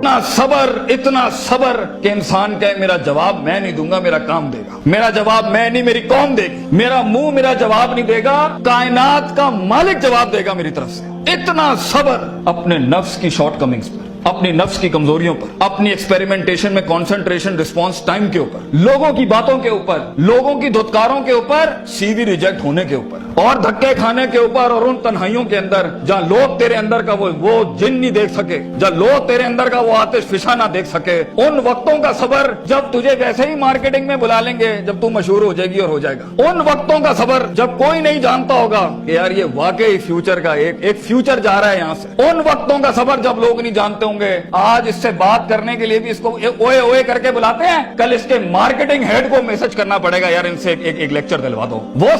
اتنا صبر کہ انسان کہے میرا جواب میں نہیں دوں گا، میرا کام دے گا، میرا جواب میں نہیں میری قوم دے گی، میرا منہ میرا جواب نہیں دے گا، کائنات کا مالک جواب دے گا میری طرف سے۔ اتنا صبر اپنے نفس کی شارٹ کمنگز پر، اپنی نفس کی کمزوریوں پر، اپنی ایکسپیریمنٹیشن میں کانسنٹریشن رسپانس ٹائم کے اوپر، لوگوں کی باتوں کے اوپر، لوگوں کی دھتکاروں کے اوپر، سی وی ریجیکٹ ہونے کے اوپر، اور دھکے کھانے کے اوپر، اور ان تنہائیوں کے اندر جہاں لوگ تیرے اندر کا وہ جن نہیں دیکھ سکے، جہاں لوگ تیرے اندر کا وہ آتش فشاں نہ دیکھ سکے، ان وقتوں کا صبر جب تجھے ویسے ہی مارکیٹنگ میں بلا لیں گے جب تو مشہور ہو جائے گی اور ہو جائے گا، ان وقتوں کا صبر جب کوئی نہیں جانتا ہوگا کہ یار یہ واقعی فیوچر کا ایک فیوچر جا رہا ہے یہاں سے، ان وقتوں کا صبر جب لوگ نہیں جانتے ہوں گے۔ آج اس سے بات کرنے کے لیے بھی اس کو اوئے اوئے کر کے بلاتے ہیں، کل اس کے مارکیٹنگ ہیڈ کو میسج کرنا پڑے گا یار ان سے ایک لیکچر دلوا دو۔ وہ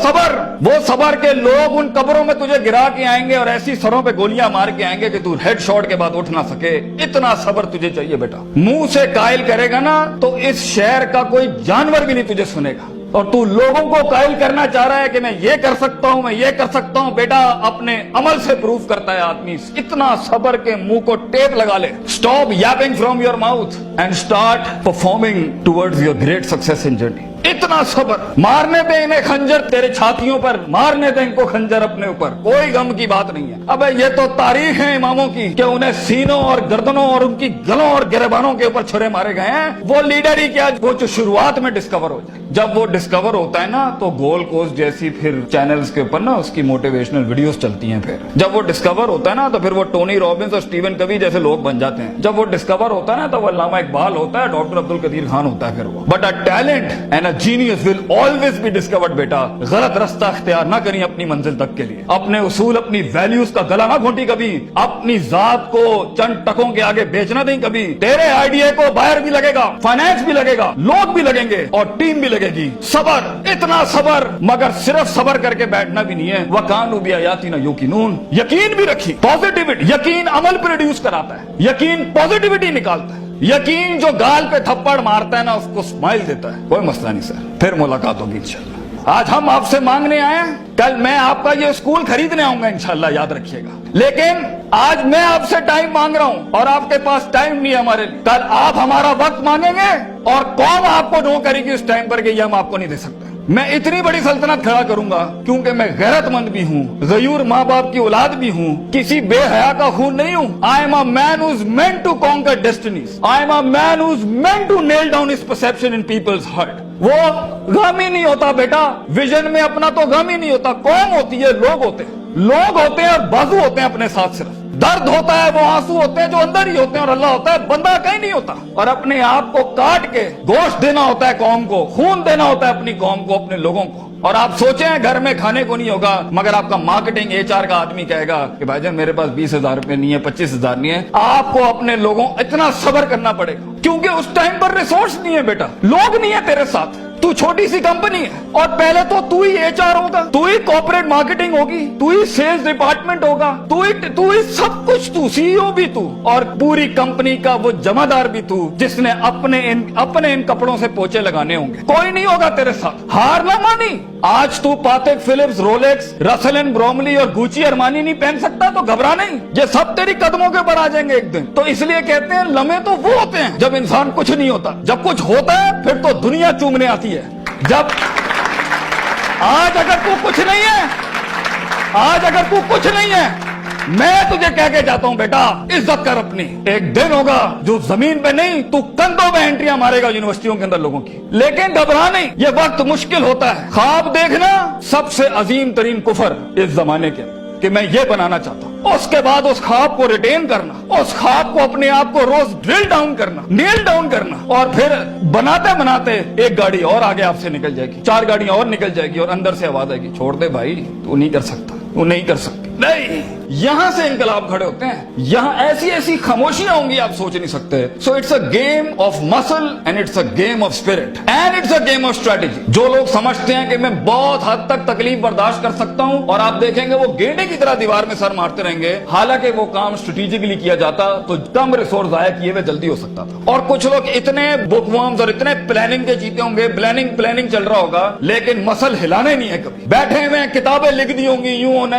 صبر کے لوگ ان قبروں میں تجھے گرا کے آئیں گے اور ایسی سروں پہ گولیاں مار کے آئیں گے کہ تو ہیڈ شاٹ کے بعد اٹھ نہ سکے۔ اتنا صبر تجھے چاہیے بیٹا۔ منہ سے قائل کرے گا نا تو اس شہر کا کوئی جانور بھی نہیں تجھے سنے گا، اور تو لوگوں کو قائل کرنا چاہ رہا ہے کہ میں یہ کر سکتا ہوں، میں یہ کر سکتا ہوں، بیٹا اپنے عمل سے پروف کرتا ہے آدمی۔ اتنا صبر کے منہ کو ٹیپ لگا لے۔ Stop yapping from your mouth and start performing towards your great success in journey. اتنا صبر۔ مارنے دے انہیں خنجر تیرے چھاتیوں پر، مارنے دے ان کو خنجر اپنے اوپر، کوئی غم کی بات نہیں ہے۔ ابے یہ تو تاریخ ہے اماموں کی کہ انہیں سینوں اور گردنوں اور ان کی گلوں اور گریبانوں کے اوپر چھرے مارے گئے ہیں۔ وہ لیڈر ہی کیا وہ جو شروعات میں ڈسکور ہو جائے، جب وہ ڈسکور ہوتا ہے نا تو گول کوسٹ جیسی پھر چینلز کے اوپر نا اس کی موٹیویشنل ویڈیوز چلتی ہیں۔ پھر جب وہ ڈسکور ہوتا ہے نا تو پھر وہ ٹونی رابنس اور سٹیون کوی جیسے لوگ بن جاتے ہیں۔ جب وہ ڈسکور ہوتا ہے نا تو وہ علامہ اقبال ہوتا ہے، ڈاکٹر عبد القدیر خان ہوتا ہے پھر وہ۔ But a talent and a genius will always be discovered بیٹا۔ غلط رستہ اختیار نہ کریں اپنی منزل تک کے لیے، اپنے اصول اپنی ویلیوز کا گلا نہ گھونٹی کبھی، اپنی ذات کو چند ٹکوں کے آگے بیچنا نہیں کبھی۔ تیرے آئیڈیا کو باہر بھی لگے گا، فائنانس بھی لگے گا، لوگ بھی لگیں گے اور ٹیم بھی لگے گی۔ صبر، اتنا صبر، مگر صرف صبر کر کے بیٹھنا بھی نہیں ہے۔ وَكَانُوا بِآيَاتِنَا يُوقِنُونَ، یقین بھی رکھی، پازیٹیوٹی، یقین عمل پروڈیوس کراتا ہے، یقین پازیٹیوٹی نکالتا ہے، یقین جو گال پہ تھپڑ مارتا ہے نا اس کو اسمائل دیتا ہے۔ کوئی مسئلہ نہیں سر، پھر ملاقات ہوگی انشاءاللہ۔ آج ہم آپ سے مانگنے آئے ہیں، کل میں آپ کا یہ اسکول خریدنے آؤں گا انشاءاللہ، یاد رکھیے گا۔ لیکن آج میں آپ سے ٹائم مانگ رہا ہوں اور آپ کے پاس ٹائم نہیں ہے ہمارے لیے۔ کل آپ ہمارا وقت مانگیں گے اور قوم آپ کو نو کرے گی اس ٹائم پر کہ یہ ہم آپ کو نہیں دے سکتے۔ میں اتنی بڑی سلطنت کھڑا کروں گا کیونکہ میں غیرت مند بھی ہوں، غیور ماں باپ کی اولاد بھی ہوں، کسی بے حیا کا خون نہیں ہوں۔ I am a man who is meant to conquer destinies. I am a man who is meant to nail down his perception in people's heart. وہ غم ہی نہیں ہوتا بیٹا، ویژن میں اپنا تو غم ہی نہیں ہوتا، قوم ہوتی ہے، لوگ ہوتے ہیں، لوگ ہوتے ہیں اور بازو ہوتے ہیں اپنے ساتھ۔ صرف درد ہوتا ہے، وہ آنسو ہوتے ہیں جو اندر ہی ہوتے ہیں، اور اللہ ہوتا ہے بندہ کہیں نہیں ہوتا۔ اور اپنے آپ کو کاٹ کے گوشت دینا ہوتا ہے قوم کو، خون دینا ہوتا ہے اپنی قوم کو، اپنے لوگوں کو۔ اور آپ سوچیں گھر میں کھانے کو نہیں ہوگا مگر آپ کا مارکیٹنگ HR کا آدمی کہے گا کہ بھائی جان میرے پاس 20,000 روپے نہیں ہے، 25,000 نہیں ہے۔ آپ کو اپنے لوگوں اتنا صبر کرنا پڑے گا کیونکہ اس ٹائم پر ریسورس نہیں ہے بیٹا، لوگ نہیں ہے تیرے ساتھ۔ تو چھوٹی سی کمپنی ہے اور پہلے تو ہی HR ہوگا، تو ہی کارپوریٹ مارکیٹنگ ہوگی، تو ہی سیلز ڈپارٹمنٹ ہوگا، تو ہی سب کچھ، تو CEO بھی تو، اور پوری کمپنی کا وہ جمع دار بھی تو جس نے اپنے ان کپڑوں سے پوچھے لگانے ہوں گے۔ کوئی نہیں ہوگا تیرے ساتھ، ہار نہ مانی۔ آج تو پاتک فلپس، رولیکس، رسل اینڈ بروملی اور گوچی ارمانی نہیں پہن سکتا تو گھبرا نہیں، یہ سب تیری قدموں کے اوپر آ جائیں گے ایک دن۔ تو اس لیے کہتے ہیں لمحے تو وہ ہوتے ہیں جب انسان کچھ نہیں ہوتا، جب کچھ ہوتا ہے پھر تو دنیا چومنے آتی ہے۔ جب آج اگر تو کچھ نہیں ہے، میں تجھے کہہ کے جاتا ہوں بیٹا عزت کر اپنی۔ ایک دن ہوگا جو زمین پہ نہیں تو کندھوں پہ انٹریاں مارے گا یونیورسٹیوں کے اندر لوگوں کی، لیکن گھبرا نہیں، یہ وقت مشکل ہوتا ہے۔ خواب دیکھنا سب سے عظیم ترین کفر اس زمانے کے کہ میں یہ بنانا چاہتا ہوں، اس کے بعد اس خواب کو ریٹین کرنا، اس خواب کو اپنے آپ کو روز ڈرل ڈاؤن کرنا، نیل ڈاؤن کرنا، اور پھر بناتے ایک گاڑی اور آگے آپ سے نکل جائے گی، 4 گاڑیاں اور نکل جائے گی اور اندر سے آواز آئے گی چھوڑ دے بھائی، تو نہیں کر سکتا، تو نہیں کر سکتی۔ نہیں، یہاں سے انقلاب کھڑے ہوتے ہیں، یہاں ایسی خاموشیاں ہوں گی آپ سوچ نہیں سکتے۔ So it's a game of muscle and it's a game of spirit and it's a game of strategy. جو لوگ سمجھتے ہیں کہ میں بہت حد تک تکلیف برداشت کر سکتا ہوں اور آپ دیکھیں گے وہ گینڈے کی طرح دیوار میں سر مارتے رہیں گے، حالانکہ وہ کام اسٹریٹجکلی کیا جاتا تو کم ریسورس ضائع کیے ہوئے جلدی ہو سکتا تھا۔ اور کچھ لوگ اتنے بک ورمز اور اتنے پلاننگ کے جیتے ہوں گے، پلاننگ چل رہا ہوگا لیکن مسل ہلانے نہیں ہے، کبھی بیٹھے ہوئے کتابیں لکھ دی ہوں گی، یوں ہونا